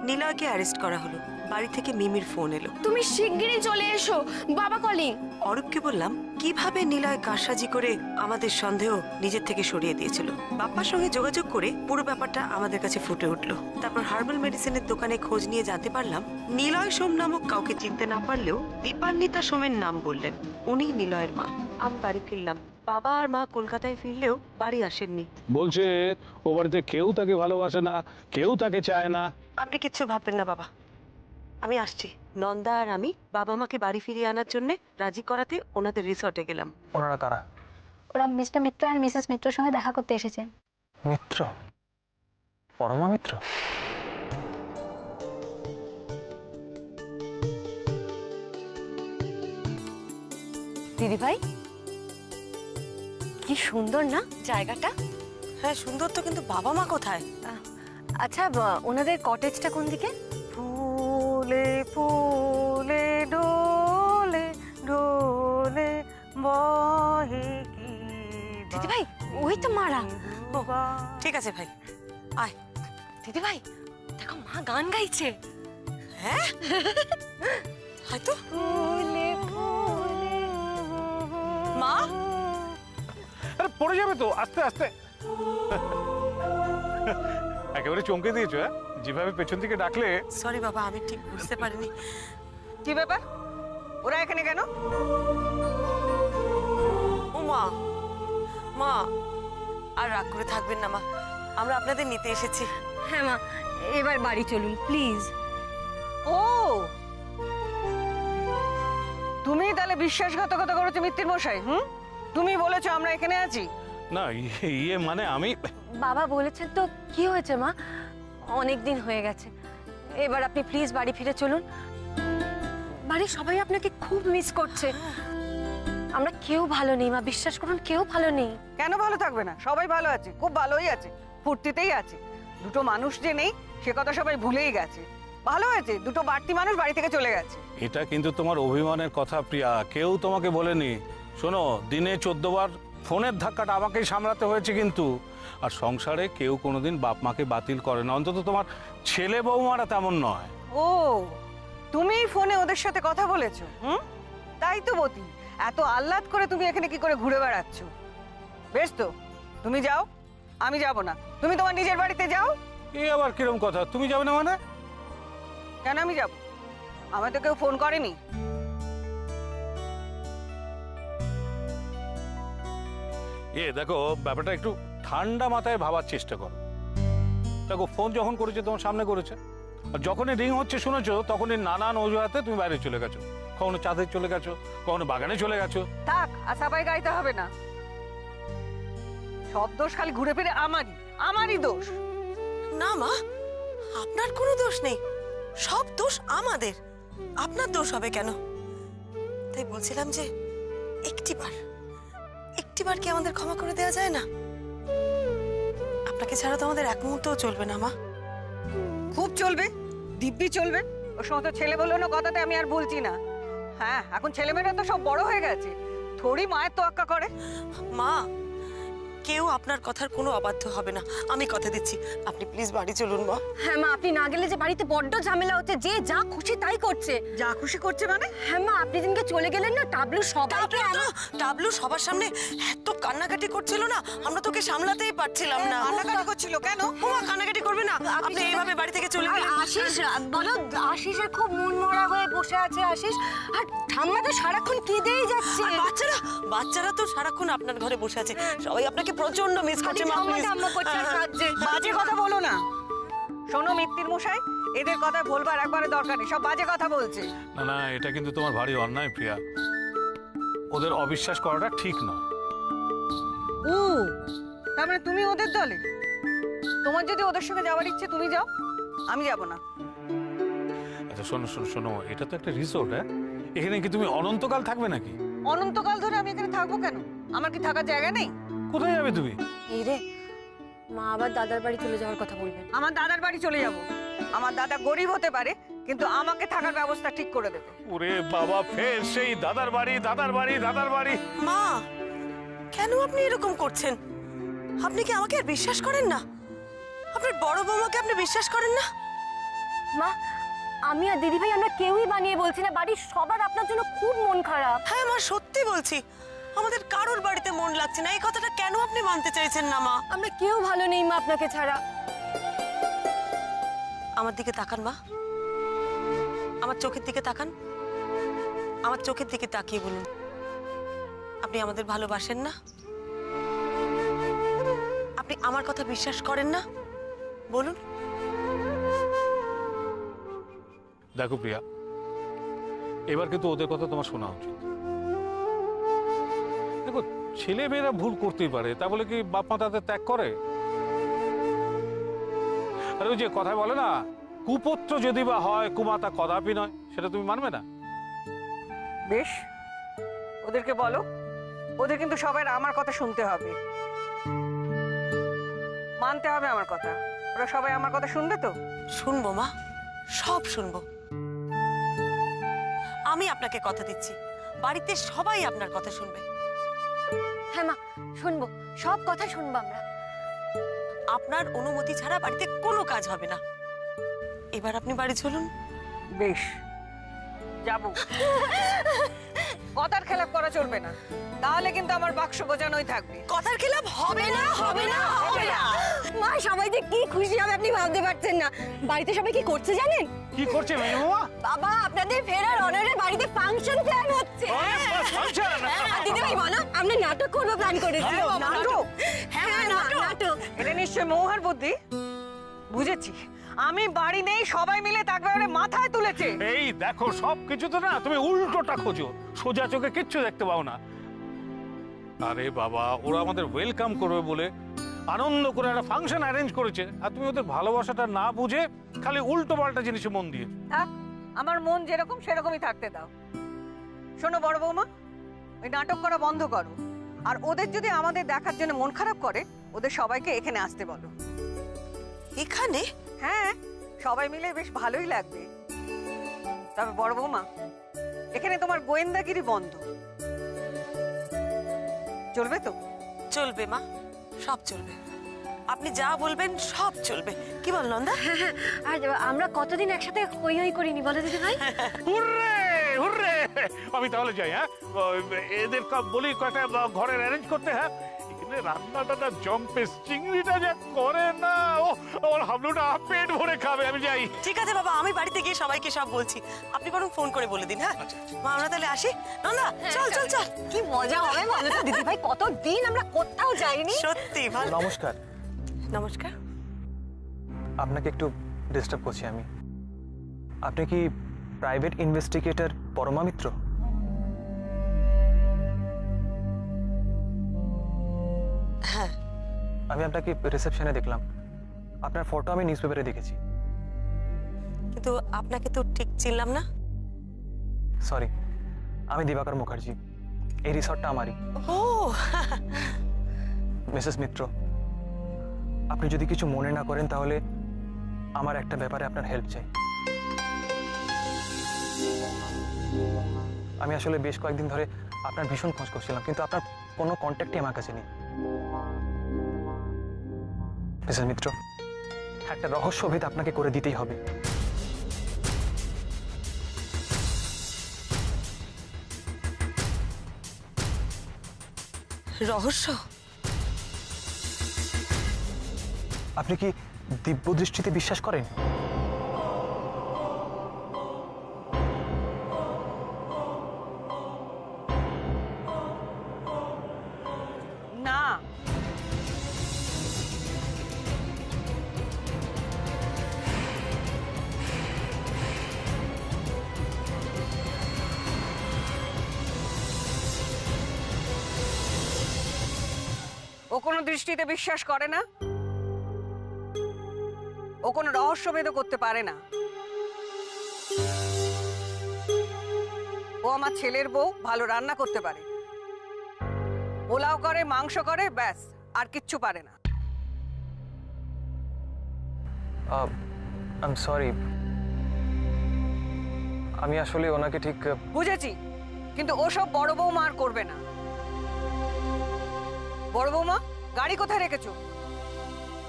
নিলয়কে arrest করা হলো। বাড়ি থেকে মিমির ফোন এলো। তুমি শিগগিরই চলে এসো, বাবা কলিং। অরূপকে বললাম কিভাবে নিলয় কারসাজি করে আমাদের সন্দেহ নিজের থেকে সরিয়ে দিয়েছিল। বাপ্পার সঙ্গে যোগাযোগ করে পুরো ব্যাপারটা আমাদের কাছে ফুটে উঠলো। তারপর হার্বাল মেডিসিনের দোকানে খোঁজ নিয়ে জানতে পারলাম নিলয় সোম নামক কাউকে চিনতে না পারলেও দীপান্বিতা সোমের নাম বললেন। উনি নিলয়ের মা। আমি বাড়ি ফিরলাম। বাবা আর মা কলকাতায় ফিরলেও বাড়ি আসেননি। বলছে ও বাড়িতে কেউ তাকে ভালোবাসে না, কেউ তাকে চায় না। আপনি কিচ্ছু ভাববেন না বাবা, আমি আসছি। নন্দা আর আমি বাবা মাকে বাড়ি ফিরিয়ে আনার জন্য রাজি করাতে ওনাদের রিসর্টে গেলাম। ওনারা কারা? ওরা মিস্টার মিত্র আর মিসেস মিত্রর সঙ্গে দেখা করতে এসেছেন। মিত্র? পরমা মিত্র? দিদি ভাই, কি সুন্দর না জায়গাটা? হ্যাঁ সুন্দর তো, কিন্তু বাবা মা কোথায়? আচ্ছা, ওনাদের কটেজটা কোন দিকে? ফুলে ফুলে ডোলে ডোলে বহে কি। দিদি ভাই, ওই তো মারা। ও, ঠিক আছে ভাই, আয়। দিদি ভাই দেখো, মা গান গাইছে। হ্যাঁ হয়তো। মা আরে পড়ে যাবে তো, আস্তে আস্তে। একেবারে চমকে দিয়েছো। হ্যাঁ, যেভাবে পেছন থেকে ডাকলে। সরি বাবা, আমি ঠিক বুঝতে পারিনি। কি ব্যাপার, ওরা এখানে কেন? ও মা, মা আর রাগ করে থাকবেন না মা, আমরা আপনাদের নিতে এসেছি। হ্যাঁ মা, এবার বাড়ি চলুন প্লিজ। ও, তুমি তাহলে বিশ্বাসঘাতকতা করেছো মিত্তির মশাই? তুমি বলেছো আমরা এখানে আছি? না, ইয়ে মানে আমি। বাবা বলেছেন তো, কি হয়েছে মা? অনেক দিন হয়ে গেছে, এবার আপনি প্লিজ বাড়ি ফিরে চলুন। বাড়ির সবাই আপনাকে খুব মিস করছে। আমরা কেউ ভালো নেই মা, বিশ্বাস করুন, কেউ ভালো নেই। কেন ভালো থাকবে না? সবাই ভালো আছে, খুব ভালোই আছে, ফুর্তিতেই আছে। দুটো মানুষ যে নেই সে কথা সবাই ভুলেই গেছে। ভালো হয়েছে, দুটো বাড়তি মানুষ বাড়ি থেকে চলে গেছে। এটা কিন্তু তোমার অভিমানের কথা প্রিয়া, কেউ তোমাকে বলেনি। শোনো, দিনে 14 বার ফোনের ধাক্কাটা আমাকেই সামলাতে হয়েছে কিন্তু। আর সংসারে কেউ কোনোদিন বাপ মাকে বাতিল করে না, অন্তত তোমার ছেলে বৌমারা তেমন নয়। ও, তুমি ফোনে ওদের সাথে কথা বলেছো? তাই তো বতি, এত আহ্লাদ করে তুমি এখানে কি করে ঘুরে বেড়াচ্ছ? বেশ তো, তুমি যাও, আমি যাব না। তুমি তোমার নিজের বাড়িতে যাও। এই আবার কিরম কথা, তুমি যাবে না মানে? কেন আমি যাব? আমায় তো কেউ ফোন করেনি। দেখো, ব্যাপারটা একটু ঠান্ডা মাথায় ভাবার চেষ্টা করো। দেখো, ফোন যখন করেছে তোমার সামনে করেছে, আর যখনই রিং হচ্ছে শুনেছো, তখনই নানান অজুহাতে তুমি বাইরে চলে গেছো। কখনো চাঁদে চলে গেছো, কখনো বাগানে চলে গেছো। থাক, আর সাবাই গাইতে হবে না। সব দোষ খালি ঘুরে ফিরে আমারই দোষ। না মা, আপনার কোনো দোষ নেই, সব দোষ আমাদের। আপনার দোষ হবে কেন? তাই বলছিলাম যে একটিবার কি আমাদের ক্ষমা করে দেওয়া যায় না? আপনাকে ছাড়া তো আমাদের এক মুহূর্তও চলবে না মা। খুব চলবে, দিব্যি চলবে। ও সমস্ত ছেলে বললো না কথাতে আমি আর বলছি না। হ্যাঁ, এখন ছেলেমেয়েরা তো সব বড় হয়ে গেছে, থোড়ি মায়ের তোয়াক্কা করে। মা, কেউ আপনার কথার কোনো অবাধ্য হবে না, আমি কথা দিচ্ছি। আপনি প্লিজ বাড়ি চলুন মা। হ্যাঁ মা, আপনি না গেলে যে বাড়িতে বড্ড ঝামেলা হচ্ছে, যে যা খুশি তাই করছে। যা খুশি করছে মানে? হ্যাঁ মা, আপনি দিনকে চলে গেলেন না, টাবলু সবাইকে টাবলু সবার সামনে এত কান্নাকাটি করছিল না, আমরা তোকে সামলাতেই পারছিলাম না। কান্নাকাটি করছিল কেন? ওমা, কান্নাকাটি করবে না, আপনি এইভাবে বাড়ি থেকে চলে গেলেন। আশিস বলো, আশিসের খুব মন মরা হয়ে বসে আছে আশিস, আর ঠাম্মা তো সারাক্ষণ কেঁদেই যাচ্ছে। আর বাচ্চারা তো সারাক্ষণ আপনার ঘরে বসে আছে, সবাই আপনাকে প্রচন্ড মিস করছে মা। বাজে কথা বলো না। শোনো মিত্তির মশাই, এদের কথা বলবার একবারে দরকার নেই, সব বাজে কথা বলছে। না না, এটা কিন্তু তোমার ভারী অন্যায় প্রিয়া, ওদের অবিশ্বাস করাটা ঠিক নয়। ও, তার মানে তুমি ওদের দলে? তোমার যদি ওদের সঙ্গে যাওয়ার ইচ্ছে তুমি যাও, আমি যাব না। আচ্ছা শোনো শোনো শোনো, এটা তো একটা রিসোর্ট। হ্যাঁ, এখানে কি তুমি অনন্তকাল থাকবে নাকি? অনন্তকাল ধরে আমি এখানে থাকবো কেন? আমার কি থাকার জায়গা নেই? কোথায় যাবে তুমি? এই রে, মা আবার দাদার বাড়ি চলে যাওয়ার কথা বলবেন। আমার দাদার বাড়ি চলে যাব। আমার দাদা গরিব হতে পারে, কিন্তু আমাকে থাকার ব্যবস্থা ঠিক করে দেবে। ওরে বাবা, ফের সেই দাদার বাড়ি। মা, কেন আপনি এরকম করছেন? আপনি কি আমাকে আর বিশ্বাস করেন না? আপনার বড় বৌমাকে আপনি বিশ্বাস করেন না? মা, আমি আর দিদিভাই আমরা কেউই বানিয়ে বলছি না, বাড়ির সবার আপনার জন্য খুব মন খারাপ। হ্যাঁ মা, সত্যি বলছি, আমাদের কারোর বাড়িতে মন লাগছে না। এই কথাটা কেন আপনি মানতে চাইছেন না মা? আমরা কেউ ভালো নেই মা আপনাকে ছাড়া। আমার দিকে তাকান মা, আমার চোখের দিকে তাকান, আমার চোখের দিকে তাকিয়ে বলুন, আপনি আমাদের ভালোবাসেন না? আপনি আমার কথা বিশ্বাস করেন না? বলুন। দেখো প্রিয়া, এবার কিন্তু ওদের কথা তোমার শোনা উচিত। দেখো, ছেলে মেয়েরা ভুল করতেই পারে, তা বলে কি বাপ মা তাদের ত্যাগ করে? আর ওই যে কথায় বলে না, কুপুত্র যদি বা হয় কুমাতা কদাপি নয়, সেটা তুমি মানবে না? বেশ, ওদেরকে বলো, ওদের কিন্তু সবাই আমার কথা শুনতে হবে, মানতে হবে আমার কথা। ওরা সবাই আমার কথা শুনবে তো? শুনবো মা, সব শুনবো। আমি আপনাকে কথা দিচ্ছি, বাড়িতে সবাই আপনার কথা শুনবে। হ্যাঁ মা, শুনবো, সব কথা শুনবো আমরা। আপনার অনুমতি ছাড়া বাড়িতে কোনো কাজ হবে না। এবার আপনি বাড়ি চলুন। বেশ, যাব। কথার খেলাপ করা চলবে না, তাহলে কিন্তু আমার বাক্স গোজানোই থাকবে। কথার খেলাপ হবে না, হবে না, হবে না। মা, সবাই যে কি খুশি হবে আপনি ভাবতে পারছেন না। বাড়িতে সবাই কি করছে জানেন? কি করছে মেয়ে বাবা? বাবা, আপনাদের ফেরার অনারে বাড়িতে ফাংশন প্ল্যান হচ্ছে। আর দিদিভাই বলো, আমরা নাটক করবো প্ল্যান করেছি। নাটক? হ্যাঁ, নাটক। এটা নিশ্চয় মৌহার বুদ্ধি। বুঝেছি, আমি বাড়ি নেই, সবাই মিলে তাকে ওরে মাথায় তুলেছে। এই দেখো, সব কিছু তো না তুমি উল্টোটা খোঁজো, সোজা চোখে কিচ্ছু দেখতে পাও না। আরে বাবা, ওরা আমাদের ওয়েলকাম করবে বলে আনন্দ করে একটা ফাংশন অ্যারেঞ্জ করেছে, আর তুমি ওদের ভালোবাসাটা না বুঝে খালি উল্টো পাল্টা জিনিসে মন দিয়েছো। থাক, আমার মন যেরকম সেরকমই থাকতে দাও। শোনো বড় বৌমা, ওই নাটক করা বন্ধ করো, আর ওদের যদি আমাদের দেখার জন্য মন খারাপ করে, ওদের সবাইকে এখানে আসতে বলো। এখানে? হ্যাঁ, সবাই মিলে বেশ ভালোই লাগবে। তবে বড় বৌমা, এখানে তোমার গোয়েন্দাগিরি বন্ধ, চলবে তো? চলবে মা, সব চলবে। আপনি যা বলবেন সব চলবে। কি বল নন্দা? আর আমরা কতদিন একসাথে হই হই করিনি বলো দিদিভাই? হুররে হুররে, আমি তাহলে যাই। হ্যাঁ, এদের বলি কয়েকটা ঘরের অ্যারেঞ্জ করতে। হ্যাঁ, এখানে রান্নাটা জম্পে, চিংড়িটা যা করে না, ও আমার হাবলুটা পেট ভরে খাবে। আমি যাই। ঠিক আছে বাবা, আমি বাড়িতে গিয়ে সবাইকে সব বলছি, আপনি বরং ফোন করে বলে দিন। হ্যাঁ মা, আমরা তাহলে আসি। নন্দা চল চল চল। কি মজা হবে বলো তো দিদিভাই, কতদিন আমরা কোথাও যাইনি। সত্যি ভালো। নমস্কার। নমস্কার। আপনাকে একটু ডিস্টার্ব করছি আমি। আপনি কি প্রাইভেট ইনভেস্টিগেটর পরমা মিত্র? হ্যাঁ। আমি আপনাকে রিসেপশনে দেখলাম, আপনার ফটো আমি নিউজ পেপারে দেখেছি। কিন্তু আপনাকে তো ঠিক চিনলাম না। সরি, আমি দিবাকর মুখার্জি, এই রিসর্টটা আমারই। ও মিসেস মিত্র, আপনি যদি কিছু মনে না করেন তাহলে আমার একটা ব্যাপারে আপনার হেল্প চাই। আমি আসলে বেশ কয়েকদিন ধরে আপনার ভীষণ খোঁজ করছিলাম, কিন্তু আপনার কোনো কন্ট্যাক্টই আমার কাছে নেই। মিসেস মিত্র, একটা রহস্যভেদ আপনাকে করে দিতেই হবে। রহস্য? আপনি কি দিব্য দৃষ্টিতে বিশ্বাস করেন? না, ও কোনো দৃষ্টিতে বিশ্বাস করে না, ও কোনো রহস্যভেদও করতে পারে না। ও আমার ছেলের বউ, ভালো রান্না করতে পারে, পোলাও করে, মাংস করে, ব্যাস, আর কিচ্ছু পারে না। আই এম সরি, আমি আসলে ওনাকে ঠিক বুঝেছি, কিন্তু ওসব বড় বৌমা আর করবে না। বড় বৌমা, গাড়ি কোথায় রেখেছো?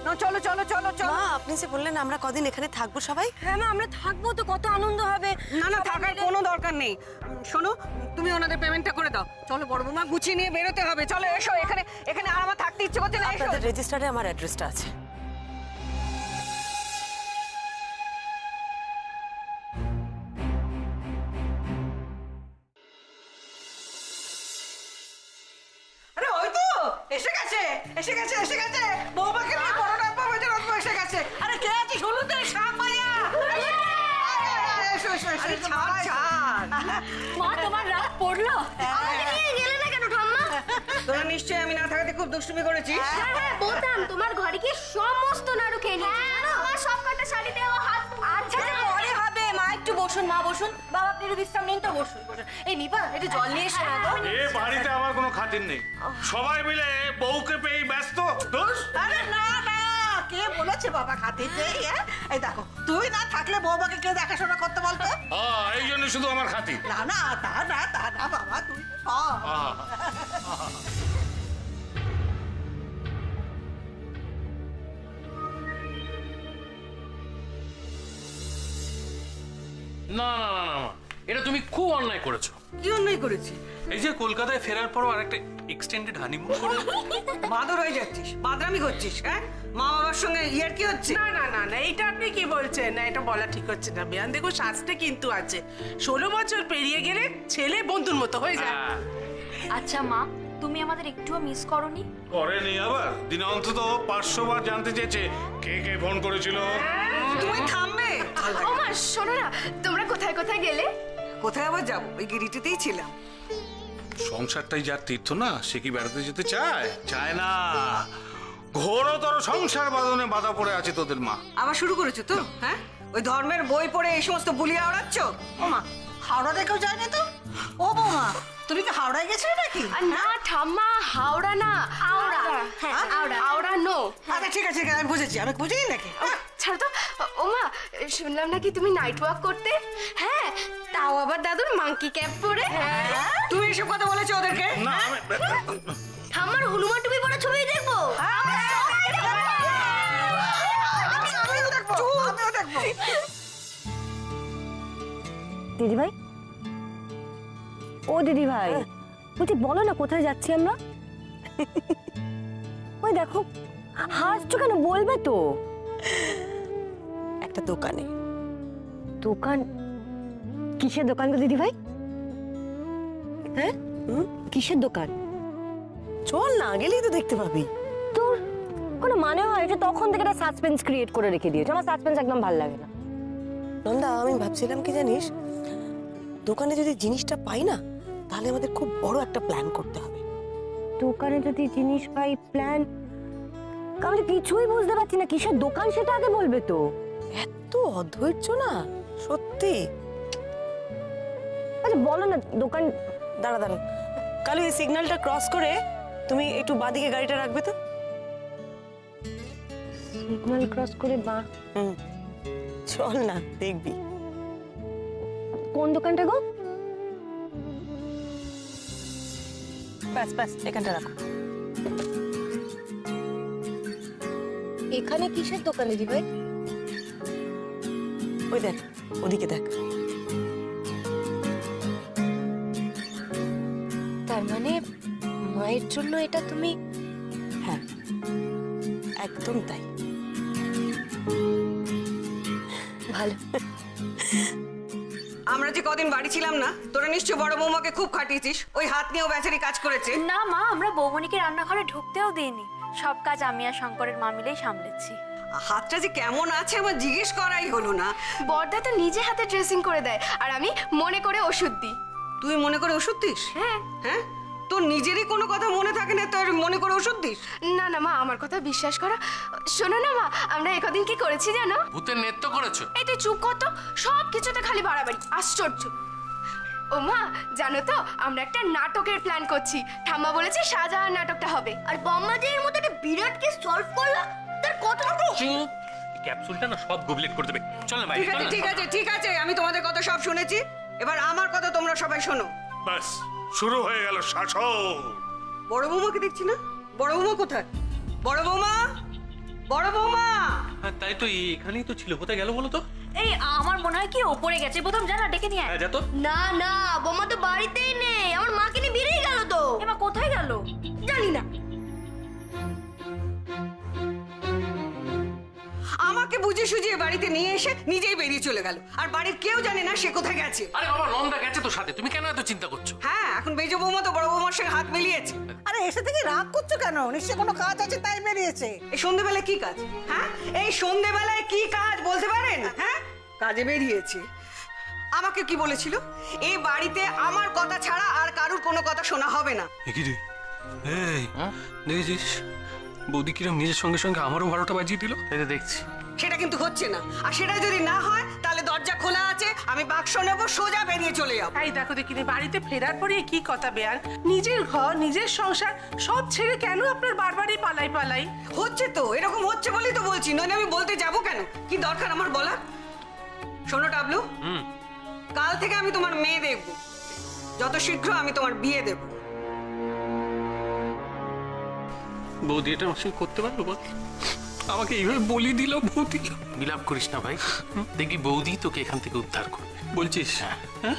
না চলো চলো চলো চলো। মা আপনি যে বললেন আমরা কদিন এখানে থাকবো সবাই, হ্যাঁ মা, আমরা থাকবো তো, কত আনন্দ হবে। না না সবাই থাকার মিলে- কোনো দরকার নেই। শোনো, তুমি ওনাদের পেমেন্টটা করে দাও। চলো বড় বৌমা, গুছিয়ে নিয়ে বেরোতে হবে। চলো এসো, এখানে এখানে আর আমার থাকতে ইচ্ছে করছে না। এসো। আপনাদের রেজিস্টারে আমার অ্যাড্রেসটা আছে। আরে ওই তো এসে গেছে এসে গেছে এসে গেছে। বৌমাকে নিয়ে করোনা প্রফেসর এসে গেছে। আরে কে আছিস হলুদে সাপায়া? এসো এসো এসো। ছাড় ছাড়। মা, তোমার রাত পড়লো? আমাকে নিয়ে গেলে না কেন ঠাম্মা? তোরা নিশ্চয়ই আমি না থাকাতে খুব দুষ্টুমি করেছিস। হ্যাঁ হ্যাঁ বলতাম, তোমার ঘরে কি সমস্ত নাড়ু খেয়ে নিয়েছে জানো? আমার সব কটা শাড়িতে ও হাত। আচ্ছা পরে হবে মা, একটু বসুন মা, বসুন। বাবা আপনি একটু বিশ্রাম নিন তো, বসুন বসুন। এই নিপা, একটু জল নিয়ে এসো না তো। এ বাড়িতে আমার কোনো খাতির নেই, সবাই মিলে বউকে পেয়ে ব্যস্ত। দোষ আরে না না, কে বলেছে বাবা খাতির নেই? এই দেখো, তুই না থাকলে বৌমাকে কে দেখাশোনা করতে বলতো? এই জন্য শুধু আমার খাতির। না না, তা না তা না বাবা, তুই তো সব। না না না না মা, এটা তুমি খুব অন্যায় করেছো। কি অন্যায় করেছি? এই যে কলকাতায় ফেরার পরও আরেকটা এক্সটেন্ডেড হানিমুন করে বাদর হয়ে যাচ্ছিস, বাদরামি করছিস। হ্যাঁ, মা বাবার সঙ্গে ইয়ার কি হচ্ছে? না না না না, এটা আপনি কি বলছেন? না, এটা বলা ঠিক হচ্ছে না বিয়ান। দেখো শাস্ত্রে কিন্তু আছে 16 বছর পেরিয়ে গেলে ছেলে বন্ধুর মতো হয়ে যায়। আচ্ছা মা, তুমি আমাদের একটুও মিস করনি? করেনি আবার, দিনে অন্তত 500 বার জানতে চেয়েছে কে কে ফোন করেছিল। তুমি থামবে? ও মা শোনো না, তোমরা কোথায় কোথায় গেলে? কোথায় আবার যাবো? ওই গিরিটিতেই ছিলাম। সংসারটাই যার তীর্থ না, সে কি বেড়াতে যেতে চায়? চায় না। ঘোরতর সংসার বাঁধনে বাধা পড়ে আছে তোদের মা। আবার শুরু করেছো তো? হ্যাঁ, ওই ধর্মের বই পড়ে এই সমস্ত বুলিয়ে আওড়াচ্ছ? ও মা, হাওড়া দেখেও যায়নি তো? ও বৌমা, তুমি কি হাওড়ায় গেছিলে নাকি? আর না ঠাম্মা, হাওড়া না, আওড়া। হ্যাঁ আওড়া, আওড়া নো। আচ্ছা ঠিক আছে, আমি বুঝেছি। আমি বুঝিনি নাকি? ছাড়ো তো। ও মা, শুনলাম নাকি তুমি নাইট ওয়াক করতে? হ্যাঁ, তাও আবার দাদুর মাঙ্কি ক্যাপ পরে। তুমি এসব কথা বলেছো ওদেরকে? না ঠাম্মার হনুমান টুপি পরে ছবি দেখবো। আমিও দেখবো, আমিও দেখবো। দিদি ভাই, ও দিদি ভাই, বলছি বলো না কোথায় যাচ্ছি আমরা? ওই দেখো, হাসছো কেন? বলবে তো। একটা দোকানে। দোকান? কিসের দোকান গো দিদি ভাই? হ্যাঁ, কিসের দোকান? চল না, গেলেই তো দেখতে পাবি। তোর কোনো মানে হয়? এটা তখন থেকে একটা সাসপেন্স ক্রিয়েট করে রেখে দিয়েছে। আমার সাসপেন্স একদম ভালো লাগে না। নন্দা, আমি ভাবছিলাম কি জানিস, দোকানে যদি জিনিসটা পাই না, তাহলে আমাদের খুব বড় একটা প্ল্যান করতে হবে। দোকানে যদি জিনিস পাই, প্ল্যান? আমি তো কিছুই বুঝতে পারছি না। কিসের দোকান সেটা আগে বলবে তো। এত অধৈর্য না সত্যি। আচ্ছা বলো না দোকান। দাঁড়া দাঁড়া, কালু এই সিগন্যালটা ক্রস করে তুমি একটু বাঁদিকে গাড়িটা রাখবে তো। সিগন্যাল ক্রস করে বাঁ? চল না, দেখবি। কোন দোকানটা গো? ব্যাস ব্যাস, এখানটা রাখো। এখানে কিসের দোকান দিদি ভাই? ওই দেখ, ওদিকে দেখ। তার মানে মায়ের জন্য এটা তুমি? হ্যাঁ, একদম তাই। ভালো। আমরা যে কদিন বাড়ি ছিলাম না, তোরা নিশ্চয় বড় বৌমাকে খুব খাটিয়েছিস। ওই হাত নিয়েও বেচারি কাজ করেছে। না মা, আমরা বৌমনিকে রান্নাঘরে ঢুকতেও দিইনি। সব কাজ আমি আর শঙ্করের মা মিলেই সামলেছি। হাতটা যে কেমন আছে আমার জিজ্ঞেস করাই হলো না। বড়দা তো নিজে হাতে ড্রেসিং করে দেয়, আর আমি মনে করে ওষুধ দিই। তুই মনে করে ওষুধ দিস? হ্যাঁ। হ্যাঁ, তোর নিজেরই কোনো কথা মনে থাকে না, তোর মনে করে ওষুধ দিস? না না মা, আমার কথা বিশ্বাস করো। শোনো না মা, আমরা একদিন কি করেছি জানো? ভূতের নৃত্য করেছো। এই তুই চুপ কর তো, সব কিছুতে খালি বাড়াবাড়ি, আশ্চর্য। ও মা, জানো তো আমরা একটা নাটকের প্ল্যান করছি। ঠাম্মা বলেছে শাহজাহান নাটকটা হবে, আর বম্মা যে এর মধ্যে একটা বিরাট কেস সলভ করলো, তার কতটুকু। ক্যাপসুলটা না সব গুবলেট করে দেবে। চল না বাইরে, ঠিক চল আছে না। ঠিক আছে ঠিক আছে, আমি তোমাদের কথা সব শুনেছি। এবার আমার কথা তোমরা সবাই শোনো। ব্যাস শুরু হয়ে গেল শাসন। বড় বৌমাকে দেখছি না, বড় বৌমা কোথায়? বড় বৌমা, বড় বৌমা। হ্যাঁ তাই তো, এখানেই তো ছিল, কোথায় গেল বলো তো? এই আমার মনে হয় কি ওপরে গেছে, প্রথম জানা ডেকে নিয়ে আয়। হ্যাঁ যা তো। না না, বোমা তো বাড়িতেই নেই, আমার মাকে নিয়ে বেরিয়ে গেল তো। এবার কোথায় গেল জানি না। আমাকে বুঝে সুঝিয়ে বাড়িতে নিয়ে এসে নিজেই বেরিয়ে চলে গেল, আর বাড়ির কেউ জানে না সে কোথায় গেছে। আরে বাবা, নন্দা গেছে তো সাথে, তুমি কেন এত চিন্তা করছো? হ্যাঁ, এখন মেজ বৌমা তো বড় বৌমার সঙ্গে হাত মিলিয়েছে। আরে এসে থেকে রাগ করছো কেন? নিশ্চয় কোনো কাজ আছে তাই বেরিয়েছে। এই সন্ধেবেলায় কি কাজ? হ্যাঁ, এই সন্ধেবেলায় কি কাজ বলতে পারেন? হ্যাঁ, কাজে বেরিয়েছে। আমাকে কি বলেছিল, এই বাড়িতে আমার কথা ছাড়া আর কারুর কোনো কথা শোনা হবে না। কি রে, এই দেখেছিস বৌদি কিরম নিজের সঙ্গে সঙ্গে আমারও 12টা বাজিয়ে দিল? এই দেখছি। সেটা কিন্তু হচ্ছে না, আর সেটা যদি না হয় তাহলে দরজা খোলা আছে, আমি বাক্স নেবো, সোজা বেরিয়ে চলে যাবো। এই দেখো দেখিনি, বাড়িতে ফেরার পরে কি কথা বেয়ান, নিজের ঘর নিজের সংসার সব ছেড়ে কেন আপনার বারবারই পালাই পালাই? হচ্ছে তো, এরকম হচ্ছে বলেই তো বলছি, নইলে আমি বলতে যাবো কেন? কি দরকার আমার বলার? শোনো টাবলু, কাল থেকে আমি তোমার মেয়ে দেখবো, যত শীঘ্র আমি তোমার বিয়ে দেবো। বৌদি এটা আমার সঙ্গে করতে পারবো বল? আমাকে এইভাবে বলি দিল বৌদি। বিলাপ করিস না ভাই, দেখবি বৌদি তোকে এখান থেকে উদ্ধার করবে। বলছিস? হ্যাঁ।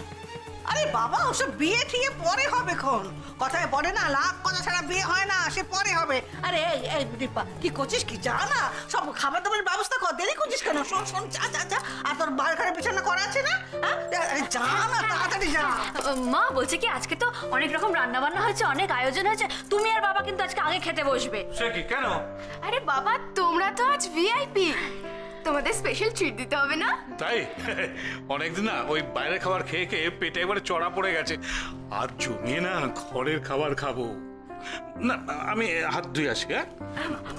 আরে বাবা, ওসব বিয়ে ঠিক পরে হবে খন। কথায় বলে না, লাখ কথা ছাড়া বিয়ে হয় না, সে পরে হবে। আরে এই দীপা, কি করছিস কি? যা না, সব খাবার দাবারের ব্যবস্থা কর, দেরি করছিস কেন? শোন শোন, যা যা যা। আর তোর বার ঘরে বিছানা করা আছে না? হ্যাঁ, আরে যা না, তাড়াতাড়ি যা। মা বলছে কি আজকে তো অনেক রকম রান্না বান্না হয়েছে, অনেক আয়োজন হয়েছে, তুমি আর বাবা কিন্তু আজকে আগে খেতে বসবে। সে কি, কেন? আরে বাবা, তোমরা তো আজ ভিআইপি, তোমাদের স্পেশাল ট্রিট দিতে হবে না? তাই অনেকদিন না ওই বাইরের খাবার খেয়ে খেয়ে পেটে একবারে চড়া পড়ে গেছে, আর জমিয়ে না ঘরের খাবার খাবো। না আমি হাত ধুই আসি। হ্যাঁ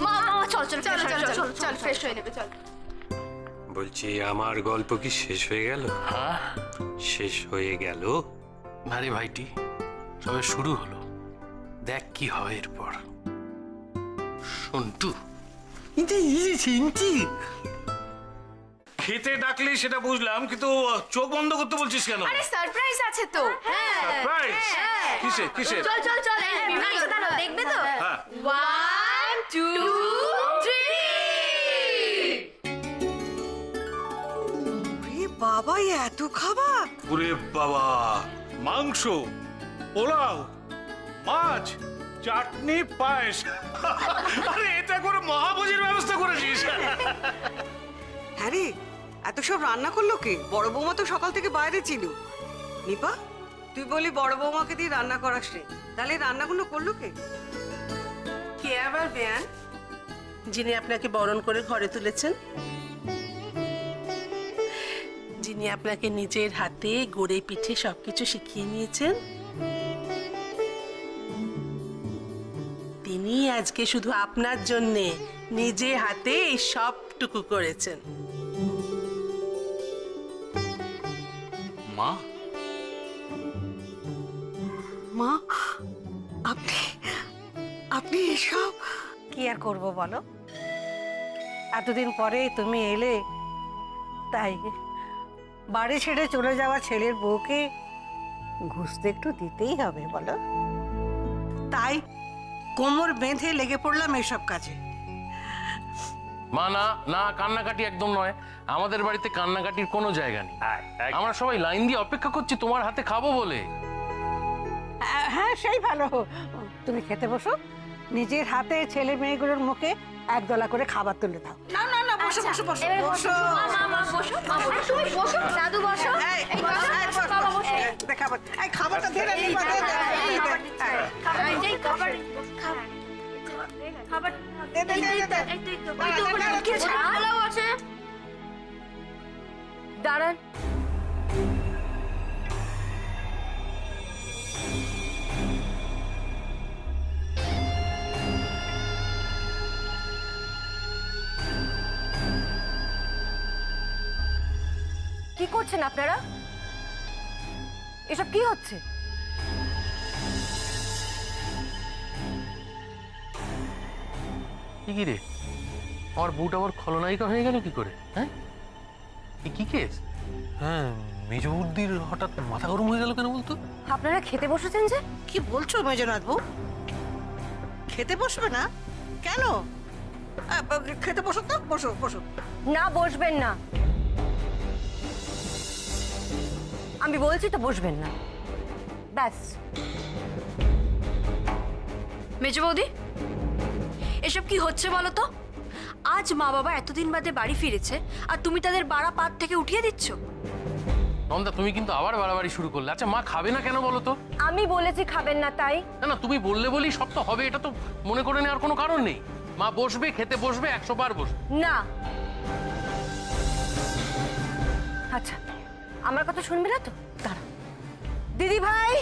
মা চল চল চলো চলো চলো চল, ফ্রেশ হয়ে নেবে, চল। বলছি আমার গল্প কি শেষ হয়ে গেল? হ্যাঁ শেষ হয়ে গেল। আরে ভাইটি, সবে শুরু হলো, দেখ কি হয় এরপর। সন্টু খেতে ডাকলে সেটা বুঝলাম, কিন্তু চোখ বন্ধ করতে বলছিস কেন? আরে সারপ্রাইজ আছে তো। হ্যাঁ সারপ্রাইজ? কিসে কিসে? চল চল চল, নাচো দাঁড়াও, দেখবে তো? হ্যাঁ 1 2 3। বাবা, এত খাবার! ওরে বাবা, মাংস, পোলাও, মাছ, চাটনি, পায়েস, আরে এটা করে মহাভোজের ব্যবস্থা করেছিস? হ্যাঁ রে, এত সব রান্না করলো কে? বড় বৌমা তো সকাল থেকে বাইরে ছিল। নিপা, তুই বলি বড় বৌমাকে দিয়ে রান্না করাস রে, তাহলে রান্নাগুলো করলো কে? কে আবার বেয়ান, যিনি আপনাকে বরণ করে ঘরে তুলেছেন, যিনি আপনাকে নিজের হাতে গড়ে পিঠে সবকিছু শিখিয়ে নিয়েছেন, তিনি আজকে শুধু আপনার জন্যে নিজে হাতে এই সবটুকু করেছেন। মা, মা, আপনি আপনি এসব? কি আর করব বলো, এতদিন পরে তুমি এলে, তাই বাড়ি ছেড়ে চলে যাওয়া ছেলের বউকে ঘুষতে একটু দিতেই হবে বলো। তাই কোমর বেঁধে লেগে পড়লাম এসব কাজে। মা না না, কান্নাকাটি একদম নয়, আমাদের বাড়িতে কান্নাকাটির কোনো জায়গা নেই। আমরা সবাই লাইন দিয়ে অপেক্ষা করছি তোমার হাতে খাবো বলে। হ্যাঁ, সেই ভালো। তুমি খেতে বসো, নিজের হাতে ছেলে মেয়েগুলোর মুখে একদলা করে খাবার তুলে দাও। না না না, বসো বসো বসো বসো। মা বসো, তুমি বসো, দাদু বসো, বাবা বসো। দেখাবার, এই খাবারটা ধরে নিবা, দে দে খাবার যাই, খাবার খাবার দে দে দে। আছে দাঁড়ান। কি করছেন আপনারা? এসব কি হচ্ছে? কি রে, আমার বউটা আবার খলনায়িকা হয়ে গেল কি করে? হ্যাঁ কি কেস? হ্যাঁ, মেজ বৌদির হঠাৎ মাথা গরম হয়ে গেল কেন বলতো? আপনারা খেতে বসেছেন যে? কি বলছো মেজনাথ বউ? খেতে বসবে না? কেন খেতে বসো তো, বসো বসো। না, বসবেন না। আমি বলছি তো বসবেন না, ব্যাস। মেজ বৌদি, এসব কি হচ্ছে বলো তো? আজ মা বাবা এতদিন বাদে বাড়ি ফিরেছে আর তুমি তাদের বাড়া পাত থেকে উঠিয়ে দিচ্ছ। নন্দা, তুমি কিন্তু আবার বাড়াবাড়ি শুরু করলে। আচ্ছা, মা খাবে না কেন বলো তো? আমি বলেছি খাবেন না, তাই? না না, তুমি বললে বলেই সব তো হবে, এটা তো মনে করে নেওয়ার কোনো কারণ নেই। মা বসবে, খেতে বসবে, 100 বার বসবে। না। আচ্ছা, আমার কথা শুনবে না তো? দাঁড়া। দিদি ভাই,